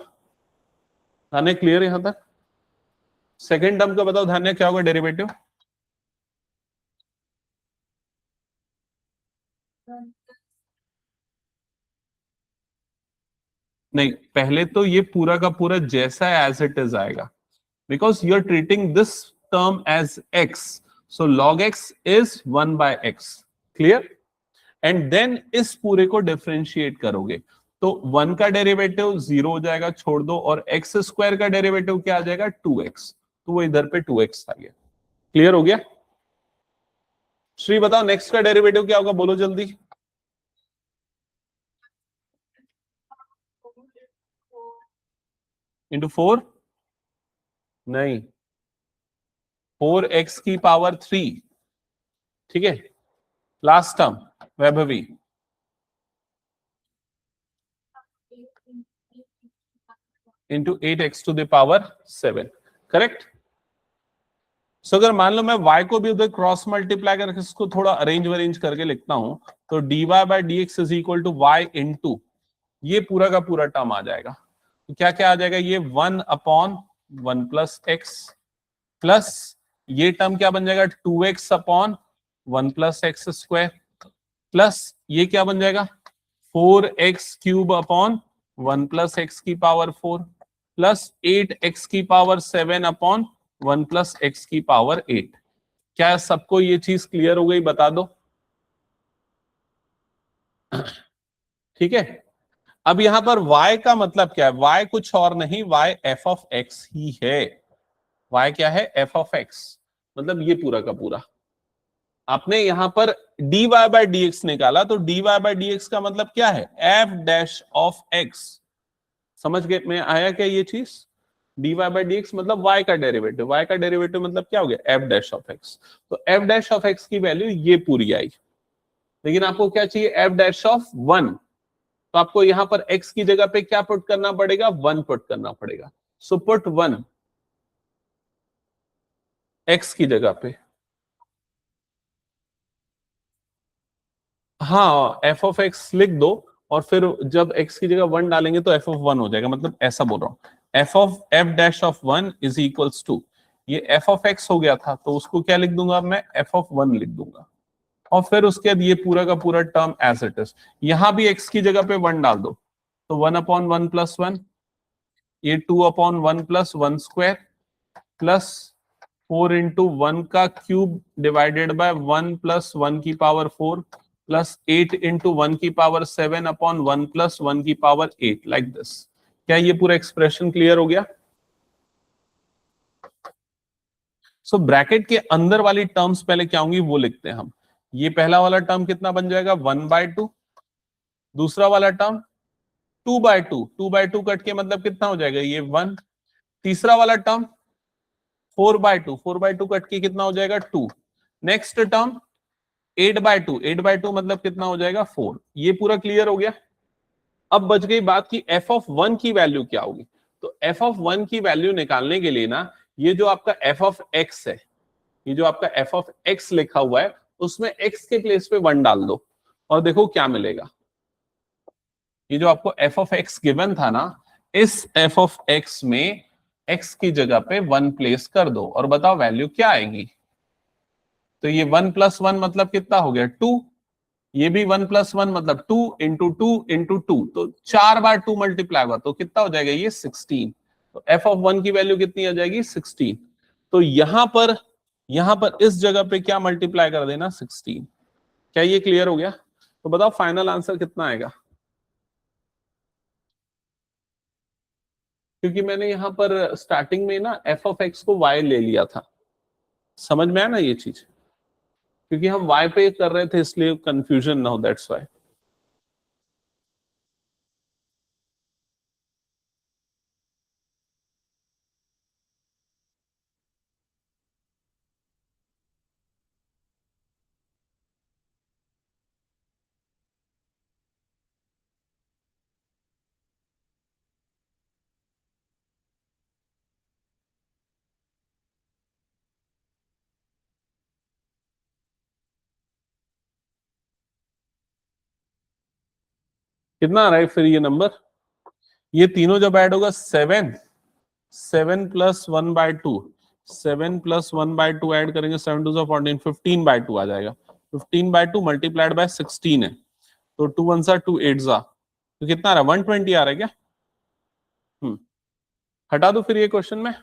धान्य क्लियर यहां तक? सेकेंड टर्म का बताओ धान्य, क्या होगा डेरिवेटिव? नहीं, पहले तो ये पूरा का पूरा जैसा एज इट इज आएगा, because you are treating this term as x, so log x is 1/x। Clear? And then इस पूरे को डिफरेंशिएट करोगे तो 1 का डेरिवेटिव 0 हो जाएगा, छोड़ दो, और x² का डेरिवेटिव क्या आ जाएगा 2x, तो वो इधर पे 2x आ गया। क्लियर हो गया? श्री बताओ नेक्स्ट का डेरिवेटिव क्या होगा, बोलो जल्दी। इंटू 4? नहीं, 4x की पावर 3। ठीक है, last term Vaibhavi, into 8x to the power 7। Correct? So अगर मान लो मैं y को भी उधर क्रॉस मल्टीप्लाई करके इसको थोड़ा अरेंज वरेंज करके लिखता हूं, तो dy/dx is equal to y into ये पूरा का पूरा टर्म आ जाएगा। तो क्या क्या आ जाएगा, ये 1/1 प्लस एक्स, प्लस ये टर्म क्या बन जाएगा 2x/1 plus x square, plus ये क्या बन जाएगा 4x³ प्लस एक्स की power 4, plus 8x⁻7 plus x की पावर 8। क्या सबको ये चीज क्लियर हो गई, बता दो। ठीक है, अब यहां पर y का मतलब क्या है, y कुछ और नहीं, y f(x) ही है। y क्या है, f(x), मतलब ये पूरा का पूरा। आपने यहां पर dy बाय dx निकाला, तो dy बाय dx का मतलब क्या है, f'(x). समझ गए में आया क्या ये चीज, dy बाय dx मतलब y का डेरिवेटिव, y का डेरिवेटिव मतलब क्या हो गया, f'(x). तो f'(x) की वैल्यू ये पूरी आई, लेकिन आपको क्या चाहिए, f'(1). तो आपको यहां पर x की जगह पे क्या पुट करना पड़ेगा, 1 पुट करना पड़ेगा। सो पुट 1 x की जगह पे। हाँ, f(x) लिख दो, और फिर जब x की जगह 1 डालेंगे तो f(1) हो जाएगा, मतलब ऐसा बोल रहा हूं, f'(1) इज इक्वल्स टू, ये f(x) हो गया था, तो उसको क्या लिख दूंगा मैं, f(1) लिख दूंगा, और फिर उसके बाद ये पूरा का पूरा टर्म एज इट इज। यहां भी x की जगह पे 1 डाल दो, तो 1/1 प्लस 1, ये 2/1 प्लस 1 स्क्वायर, प्लस 4 × 1 का क्यूब डिवाइडेड बाय 1 प्लस 1 की पावर 4, प्लस 8 × 1 की पावर 7/1 प्लस 1 की पावर 8, लाइक दिस। क्या ये पूरा एक्सप्रेशन क्लियर हो गया? सो ब्रैकेट के अंदर वाली टर्म्स पहले क्या होंगी वो लिखते हैं हम। ये पहला वाला टर्म कितना बन जाएगा, 1/2। दूसरा वाला टर्म 2/2, 2/2 कट के मतलब कितना हो जाएगा, ये 1। तीसरा वाला टर्म 4/2, 4/2 कट के कितना हो जाएगा, 2। नेक्स्ट टर्म 8/2, 8/2 मतलब कितना हो जाएगा, 4। ये पूरा क्लियर हो गया। अब बच गई बात की f(1) की वैल्यू क्या होगी। तो f(1) की वैल्यू निकालने के लिए ना, ये जो आपका f(x) है, ये जो आपका f(x) लिखा हुआ है, उसमें x के प्लेस पे 1 डाल दो, और देखो क्या मिलेगा। ये जो आपको f(x) गिवन था ना, इस f(x) में x की जगह पे 1 प्लेस कर दो, और बताओ वैल्यू क्या आएगी। तो ये 1 + 1 मतलब कितना हो गया, 2। ये भी 1 + 1 मतलब 2 × 2 × 2, तो 4 बार 2 मल्टीप्लाई हुआ, तो कितना हो जाएगा, ये 16। तो f(1) की वैल्यू कितनी आ जाएगी, 16। तो यहां पर इस जगह पे क्या मल्टीप्लाई कर देना, 16। क्या ये क्लियर हो गया? तो बताओ फाइनल आंसर कितना आएगा, क्योंकि मैंने यहां पर स्टार्टिंग में ना f(x) को y ले लिया था। समझ में आया ना ये चीज, क्योंकि हम y पे कर रहे थे, इसलिए कंफ्यूजन ना हो, दैट्स व्हाई। कितना आ रहा है फिर ये नंबर, ये तीनों जब ऐड होगा 7, 7 + 1/2, 7 + 1/2 ऐड करेंगे, 7 2 14, 15/2 आ जाएगा। 15/2 मल्टीप्लाइड बाय 16 है, तो 2 1 2 8 तो कितना आ रहा है, 120 आ रहा है क्या? हटा दो फिर ये क्वेश्चन में।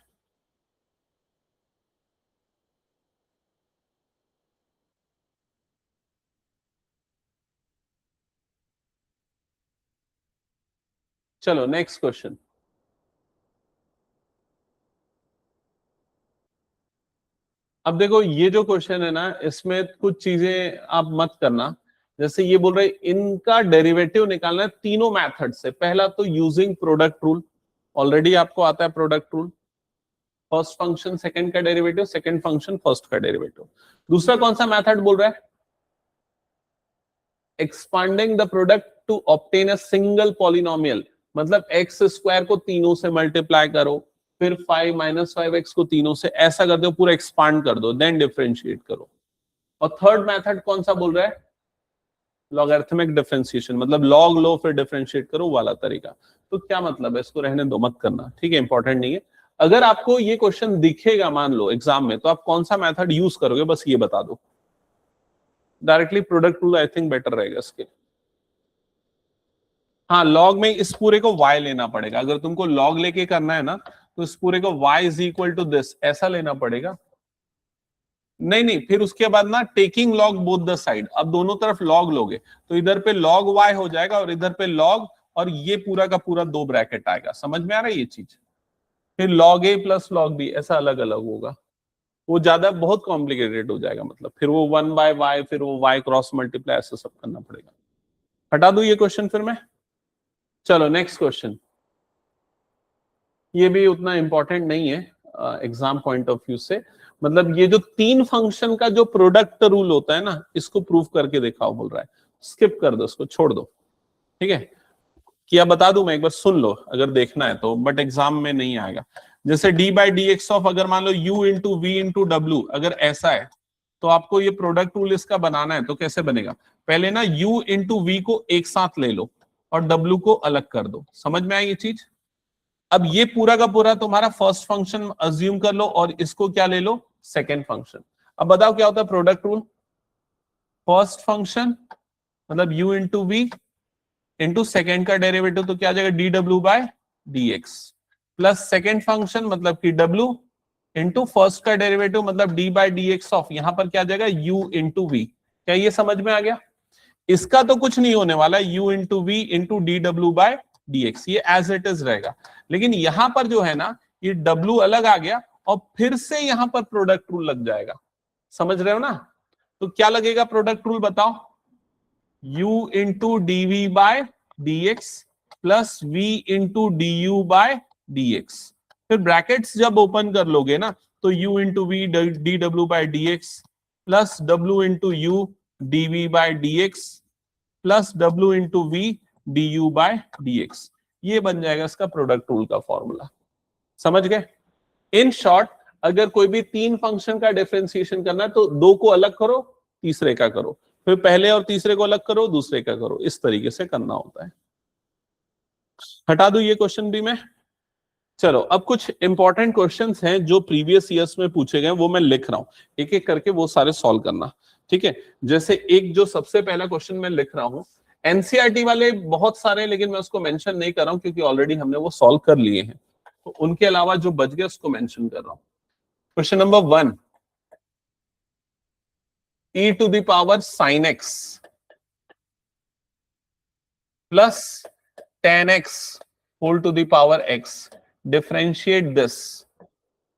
चलो नेक्स्ट क्वेश्चन। अब देखो ये जो क्वेश्चन है ना, इसमें कुछ चीजें आप मत करना। जैसे ये बोल रहे इनका डेरिवेटिव निकालना है तीनों मेथड से। पहला तो यूजिंग प्रोडक्ट रूल, ऑलरेडी आपको आता है product rule. First function second का डेरिवेटिव, सेकंड फंक्शन फर्स्ट का डेरिवेटिव। दूसरा कौन सा मेथड बोल रहा है, expanding the product to obtain a single polynomial, मतलब एक्स स्क्वायर को तीनों से मल्टीप्लाई करो, फिर 5 - 5x को तीनों से, ऐसा कर दो, पूरा एक्सपांड कर दो, देन डिफरेंशिएट करो। और थर्ड मेथड कौन सा बोल रहा है, लॉगरिथमिक डिफरेंशिएशन, मतलब लॉग लो फिर डिफरेंशिएट करो वाला तरीका। तो क्या मतलब है, इसको रहने दो, मत करना, ठीक है, इंपॉर्टेंट नहीं है। अगर आपको ये क्वेश्चन दिखेगा मान लो एग्जाम में, तो आप कौन सा मेथड यूज करोगे, बस ये बता दो। Directly product rule I think better रहेगा इसके। हाँ, लॉग में इस पूरे को y लेना पड़ेगा, अगर तुमको लॉग लेके करना है ना, तो इस पूरे को y is equal to this ऐसा लेना पड़ेगा। नहीं नहीं, फिर उसके बाद ना taking log both the side, अब दोनों तरफ लॉग लोगे तो इधर पे लॉग y हो जाएगा और इधर पे लॉग, और ये पूरा का पूरा दो ब्रैकेट आएगा। समझ में आ रहा है ये चीज? फिर log a plus log b ऐसा अलग अलग होगा, वो ज्यादा बहुत कॉम्प्लिकेटेड हो जाएगा, मतलब फिर वो 1/y, फिर वो y क्रॉस मल्टीप्लाई, ऐसा सब करना पड़ेगा। हटा दूं ये क्वेश्चन फिर मैं? चलो नेक्स्ट क्वेश्चन। ये भी उतना इंपॉर्टेंट नहीं है एग्जाम पॉइंट ऑफ व्यू से, मतलब ये जो तीन फंक्शन का जो प्रोडक्ट रूल होता है ना, इसको प्रूव करके दिखाओ बोल रहा है। स्किप कर दो, उसको छोड़ दो, ठीक है। क्या बता दूं मैं, एक बार सुन लो अगर देखना है तो, बट एग्जाम में नहीं आएगा। जैसे d by D x of, अगर मान लो u इंटू वी इंटू डब्ल्यू, अगर ऐसा है तो आपको ये प्रोडक्ट रूल इसका बनाना है, तो कैसे बनेगा? पहले ना u इंटू वी को एक साथ ले लो और w को अलग कर दो। समझ में आई ये चीज? अब ये पूरा का पूरा तुम्हारा फर्स्ट फंक्शन अज्यूम कर लो और इसको क्या ले लो, सेकेंड फंक्शन। अब बताओ क्या होता है प्रोडक्ट रूल? फर्स्ट फंक्शन मतलब u into v into second का डेरिवेटिव, तो क्या आ जाएगा डी डब्ल्यू by D x, plus second function मतलब कि w इंटू फर्स्ट का डेरिवेटिव मतलब d by D x of, यहां पर क्या आ जाएगा u इंटू वी। क्या ये समझ में आ गया? इसका तो कुछ नहीं होने वाला, u into v into d डब्ल्यू बाय डी एक्स, ये एज इट इज रहेगा। लेकिन यहां पर जो है ना, ये w अलग आ गया और फिर से यहां पर प्रोडक्ट रूल लग जाएगा। समझ रहे हो ना? तो क्या लगेगा प्रोडक्ट रूल बताओ? u into d v by D x plus v into d u by D x. फिर ब्रैकेट्स जब ओपन कर लोगे ना, तो u इंटू वी डी डब्ल्यू by D x plus w into u d v by D x plus w into v d u by D x. ये बन जाएगा इसका प्रोडक्ट रूल का फॉर्मूला। समझ गए? इन शॉर्ट, अगर कोई भी तीन फंक्शन का डिफरेंशिएशन करना है तो दो को अलग करो, तीसरे का करो, फिर पहले और तीसरे को अलग करो, दूसरे का करो, इस तरीके से करना होता है। हटा दूं ये क्वेश्चन भी मैं? चलो अब कुछ इंपॉर्टेंट क्वेश्चंस हैं जो प्रीवियस ईयर्स में पूछे गए, वो मैं लिख रहा हूं, एक एक करके वो सारे सॉल्व करना, ठीक है। जैसे एक जो सबसे पहला क्वेश्चन मैं लिख रहा हूं, एनसीईआरटी वाले बहुत सारे, लेकिन मैं उसको मेंशन नहीं कर रहा हूं क्योंकि ऑलरेडी हमने वो सॉल्व कर लिए हैं, तो उनके अलावा जो बच गए उसको मेंशन कर रहा हूं। Question number 1, e to the power sin x plus tan x whole to the power x, differentiate this.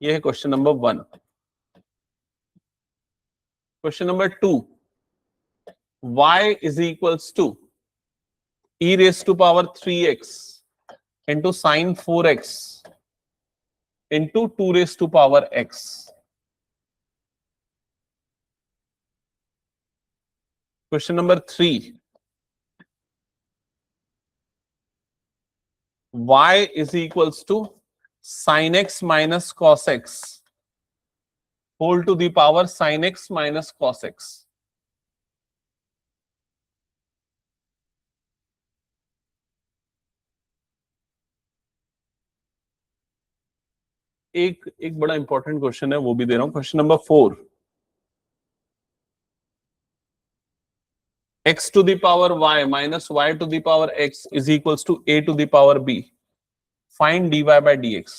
ये है question number 1। Question number 2, y is equals to e raise to power 3x into sine 4x into 2 raise to power x। Question number 3, y is equals to sin x minus cos x whole to the power sin x minus cos x। एक एक बड़ा important question है, वो भी दे रहा हूं। Question number 4, x to the power y minus y to the power x is equals to a to the power b, find dy by dx।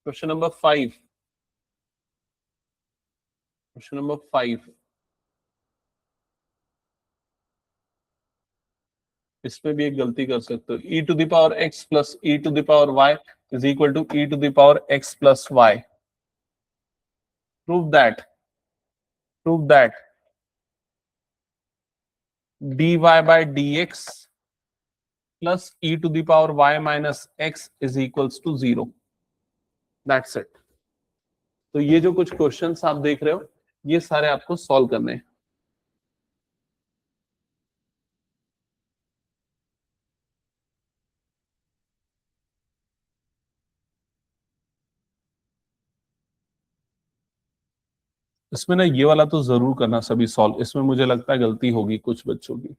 Question number 5, question number 5, इसमें भी एक गलती कर सकते हो, e to the power x plus e to the power y is equal to e to the power x plus y। prove that, prove that dy by dx plus e to the power y minus x is equals to 0। That's it। तो ये जो कुछ questions आप देख रहे हो, ये सारे आपको सॉल्व करने हैं। इसमें ना ये वाला तो जरूर करना सभी सॉल्व, इसमें मुझे लगता है गलती होगी कुछ बच्चों की।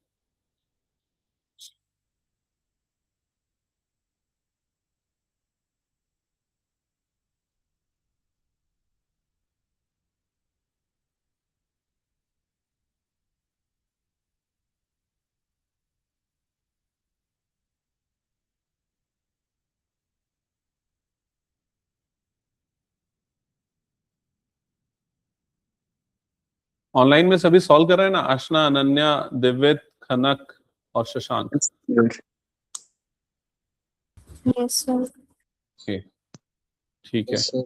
ऑनलाइन में सभी सॉल्व कर रहे हैं ना, आशना, अनन्या, दिव्यत, खनक और शशांक? Yes sir. ओके, ठीक है। Yes sir.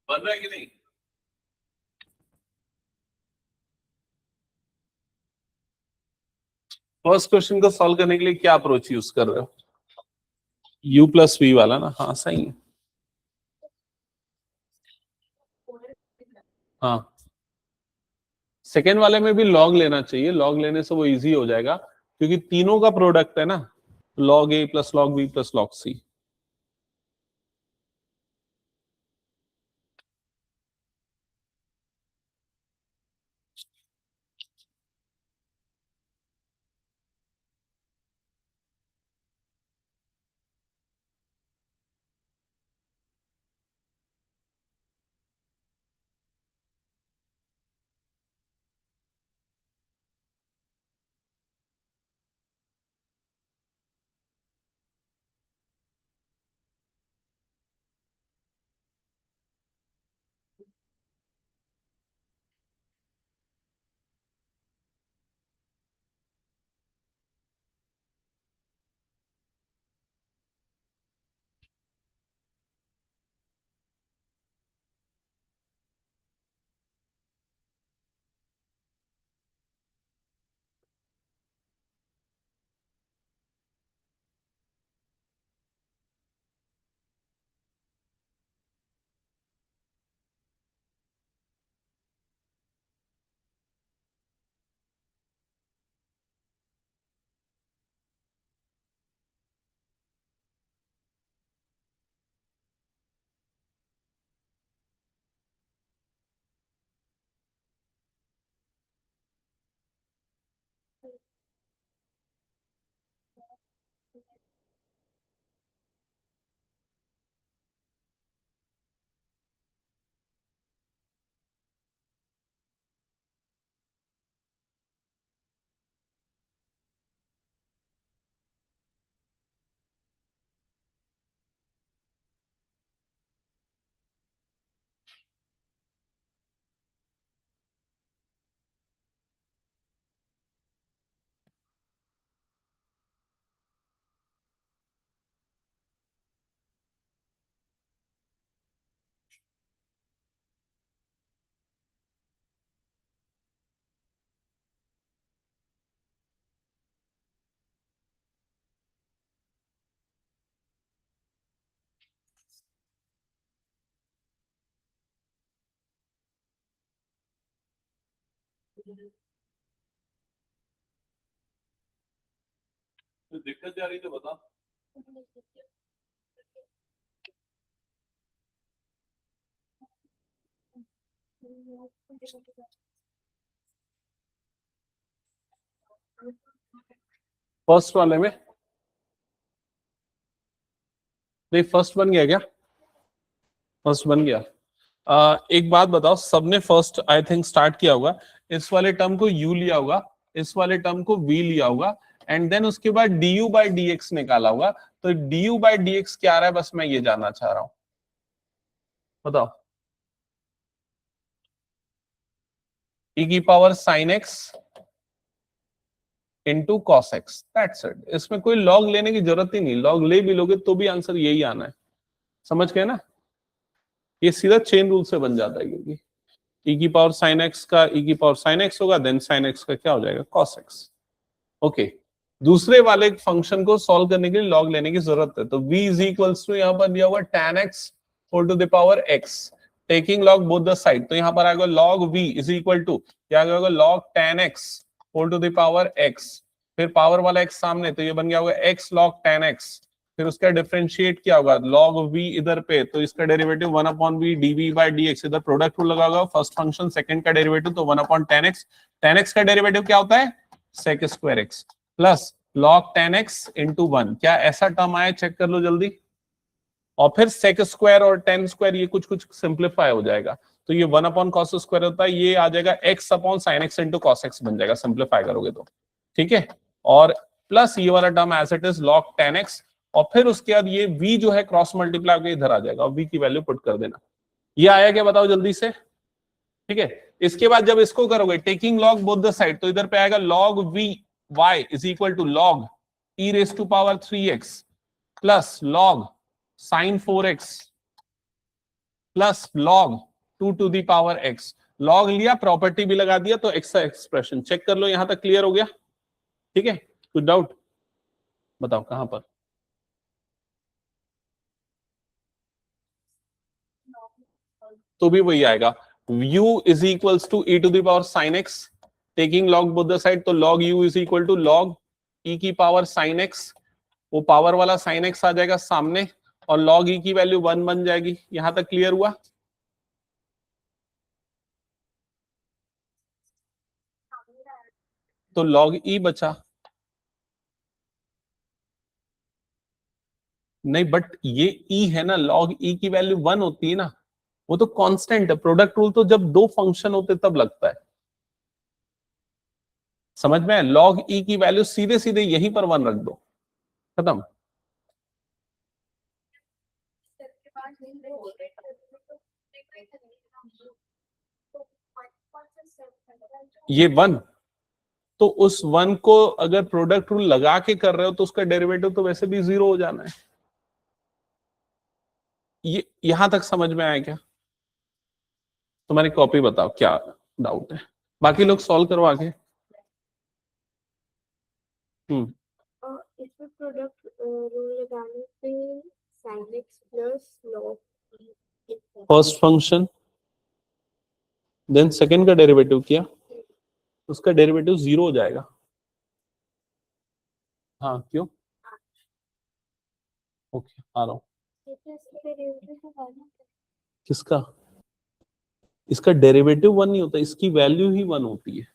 बन रहा है कि नहीं? फर्स्ट क्वेश्चन को सॉल्व करने के लिए क्या अप्रोच यूज कर रहे हो? u प्लस वी वाला ना? हाँ सही है। हाँ, सेकेंड वाले में भी लॉग लेना चाहिए, लॉग लेने से वो इजी हो जाएगा क्योंकि तीनों का प्रोडक्ट है ना, log A plus log B plus log C. दिक्कत जा रही तो बता। फर्स्ट वाले में नहीं, फर्स्ट बन गया क्या? फर्स्ट बन गया। एक बात बताओ, सबने फर्स्ट आई थिंक स्टार्ट किया होगा, इस वाले टर्म को u लिया होगा, इस वाले टर्म को v लिया होगा, एंड देन उसके बाद du बाई dx निकाला होगा। तो du बाई dx क्या आ रहा है, बस मैं ये जानना चाह रहा हूं, बताओ। e की power sin x into cos x, that's it. इसमें कोई लॉग लेने की जरूरत ही नहीं, लॉग ले भी लोगे तो भी आंसर यही आना है, समझ गए ना? ये सीधा चेन रूल से बन जाता है, क्योंकि e की पावर sin x का e की पावर sin x होगा, देन sin x का क्या हो जाएगा, cos x। ओके, दूसरे वाले फंक्शन को सॉल्व करने के लिए लॉग लेने की जरूरत है, तो v इज इक्वल्स टू, यहां पर दिया हुआ tan x whole to the power x, taking log both the side, तो यहां पर आएगा log v is equal to क्या होगा, log tan x whole to the power x, फिर पावर वाला x सामने, तो ये बन गया होगा x log tan x, फिर उसका डिफरेंशिएट क्या होगा, log v इधर पे, तो इसका derivative 1 upon v dv by dx, इधर प्रोडक्ट रूल लगा होगा, फर्स्ट फंक्शन सेकंड का डेरिवेटिव, तो 1 upon tan x, tan x का डेरिवेटिव क्या होता है, sec square x plus log tan x इंटू 1, क्या ऐसा टर्म आया, चेक कर लो जल्दी, और फिर sec स्क्वायर और tan स्क्वायर ये कुछ कुछ सिंप्लीफाई हो जाएगा, तो ये 1 अपॉन cos स्क्वायर होता है, ये आ जाएगा x upon sin x into cos x बन जाएगा, सिंप्लीफाई करोगे तो, ठीक है, और प्लस ये वाला term as it is log tan x, और फिर उसके बाद ये v जो है क्रॉस मल्टीप्लाई होकर इधर आ जाएगा, और v की वैल्यू पुट कर देना। ये आया क्या, बताओ जल्दी से, ठीक है। इसके बाद जब इसको करोगे taking log both the side, तो इधर पे आएगा log v y is equal to log e raise to power 3x plus log sin 4x plus log 2 to the power x, log लिया, प्रॉपर्टी भी लगा दिया, तो x का एक्सप्रेशन चेक कर लो, यहां तक क्लियर हो गया, ठीक है, कुछ डाउट बताओ कहां पर? तो भी वही आएगा, u is equals to e to the power sin x, taking log both the side, तो log u is equal to log e की पावर sin x, वो पावर वाला sin x आ जाएगा सामने, और log e की वैल्यू 1 बन जाएगी, यहां तक क्लियर हुआ? तो log e बचा नहीं, बट ये e है ना, log e की वैल्यू 1 होती है ना, वो तो कांस्टेंट है, प्रोडक्ट रूल तो जब दो फंक्शन होते तब लगता है, समझ में? log e की वैल्यू सीधे सीधे यहीं पर 1 रख दो, खत्म। ये 1, तो उस 1 को अगर प्रोडक्ट रूल लगा के कर रहे हो तो उसका डेरिवेटिव तो वैसे भी 0 हो जाना है। ये यहां तक समझ में आया क्या? तुम्हारी कॉपी बताओ क्या डाउट है, बाकी लोग सॉल्व करवा के। इसमें प्रोडक्ट रूल लगाने पे sin x plus log first function, then second का डेरिवेटिव किया, उसका डेरिवेटिव 0 हो जाएगा। हाँ क्यों? ओके आ रहा हूं। किसका? इसका डेरिवेटिव 1 नहीं होता, इसकी वैल्यू ही 1 होती है,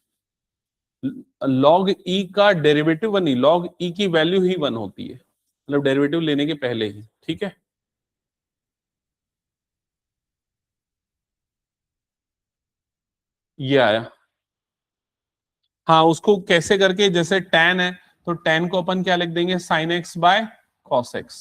log e का डेरिवेटिव 1 नहीं, log e की वैल्यू ही 1 होती है, मतलब डेरिवेटिव लेने के पहले ही, ठीक है। ये आया, हाँ उसको कैसे करके, जैसे tan है तो tan को अपन क्या लिख देंगे, sin x by cos x,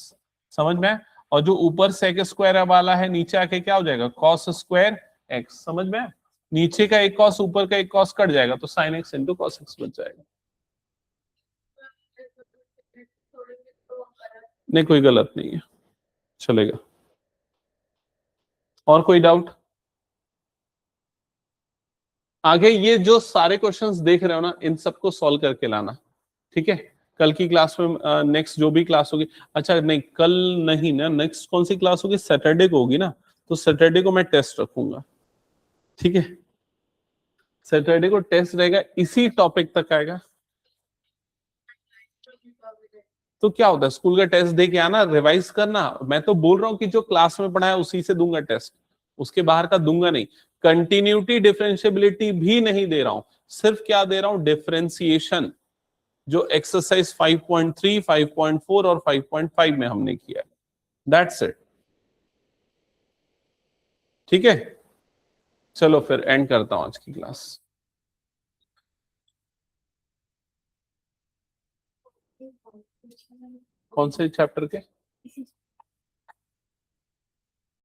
समझ में? और जो ऊपर sec स्क्वायर वाला है नीचे आके क्या हो जाएगा, cos स्क्वायर x, समझ में? नीचे का एक cos ऊपर का एक cos कट जाएगा, तो sin x into cos x बच जाएगा। नहीं कोई गलत नहीं है, चलेगा। और कोई डाउट? आगे ये जो सारे क्वेश्चंस देख रहे हो ना, इन सबको सॉल्व करके लाना, ठीक है। कल की क्लास में नेक्स्ट जो भी क्लास होगी, अच्छा नहीं कल नहीं ना, नेक्स्ट कौन सी क्लास होगी, सैटरडे को होगी ना, तो सैटरडे को मैं टेस्ट रखूंगा, ठीक है। सैटरडे को टेस्ट रहेगा, इसी टॉपिक तक आएगा। तो क्या होता है, स्कूल का टेस्ट दे के आना, रिवाइज करना। मैं तो बोल रहा हूँ कि जो क्लास में पढ़ाया उसी से दूंगा टेस्ट, उसके बाहर का दूंगा नहीं। कंटिन्यूटी डिफरेंशियबिलिटी भी नहीं दे रहा हूं, सिर्फ क्या दे रहा हूं, डिफरेंशिएशन, जो एक्सरसाइज 5.3, 5.4 और 5.5 में हमने किया है। That's it. ठीक है, चलो फिर एंड करता हूं आज की क्लास। कौन से चैप्टर के?